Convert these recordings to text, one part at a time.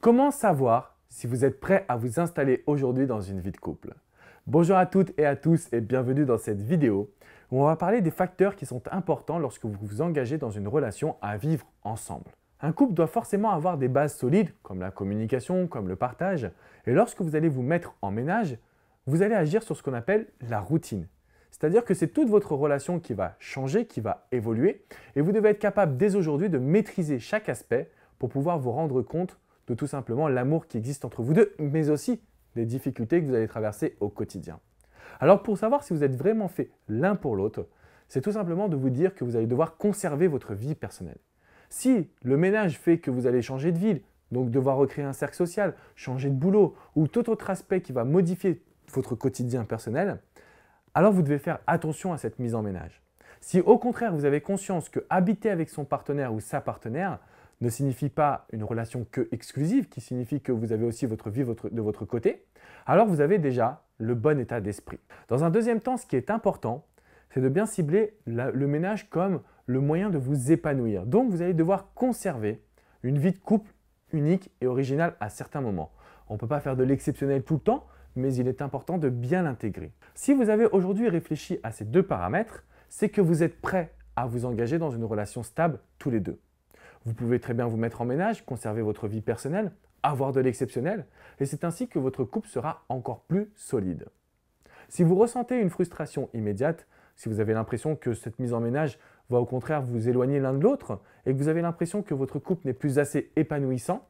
Comment savoir si vous êtes prêt à vous installer aujourd'hui dans une vie de couple? Bonjour à toutes et à tous et bienvenue dans cette vidéo où on va parler des facteurs qui sont importants lorsque vous vous engagez dans une relation à vivre ensemble. Un couple doit forcément avoir des bases solides comme la communication, comme le partage, et lorsque vous allez vous mettre en ménage, vous allez agir sur ce qu'on appelle la routine. C'est-à-dire que c'est toute votre relation qui va changer, qui va évoluer, et vous devez être capable dès aujourd'hui de maîtriser chaque aspect pour pouvoir vous rendre compte de tout simplement l'amour qui existe entre vous deux, mais aussi des difficultés que vous allez traverser au quotidien. Alors pour savoir si vous êtes vraiment fait l'un pour l'autre, c'est tout simplement de vous dire que vous allez devoir conserver votre vie personnelle. Si le ménage fait que vous allez changer de ville, donc devoir recréer un cercle social, changer de boulot ou tout autre aspect qui va modifier votre quotidien personnel, alors vous devez faire attention à cette mise en ménage. Si au contraire vous avez conscience que habiter avec son partenaire ou sa partenaire ne signifie pas une relation que exclusive, qui signifie que vous avez aussi votre vie de votre côté, alors vous avez déjà le bon état d'esprit. Dans un deuxième temps, ce qui est important, c'est de bien cibler le ménage comme le moyen de vous épanouir. Donc vous allez devoir conserver une vie de couple unique et originale à certains moments. On ne peut pas faire de l'exceptionnel tout le temps, mais il est important de bien l'intégrer. Si vous avez aujourd'hui réfléchi à ces deux paramètres, c'est que vous êtes prêt à vous engager dans une relation stable tous les deux. Vous pouvez très bien vous mettre en ménage, conserver votre vie personnelle, avoir de l'exceptionnel, et c'est ainsi que votre couple sera encore plus solide. Si vous ressentez une frustration immédiate, si vous avez l'impression que cette mise en ménage va au contraire vous éloigner l'un de l'autre, et que vous avez l'impression que votre couple n'est plus assez épanouissant,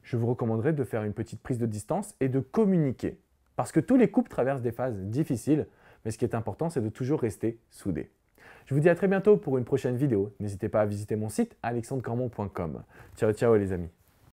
je vous recommanderais de faire une petite prise de distance et de communiquer. Parce que tous les couples traversent des phases difficiles, mais ce qui est important, c'est de toujours rester soudés. Je vous dis à très bientôt pour une prochaine vidéo. N'hésitez pas à visiter mon site alexandrecormon.com. Ciao, ciao les amis.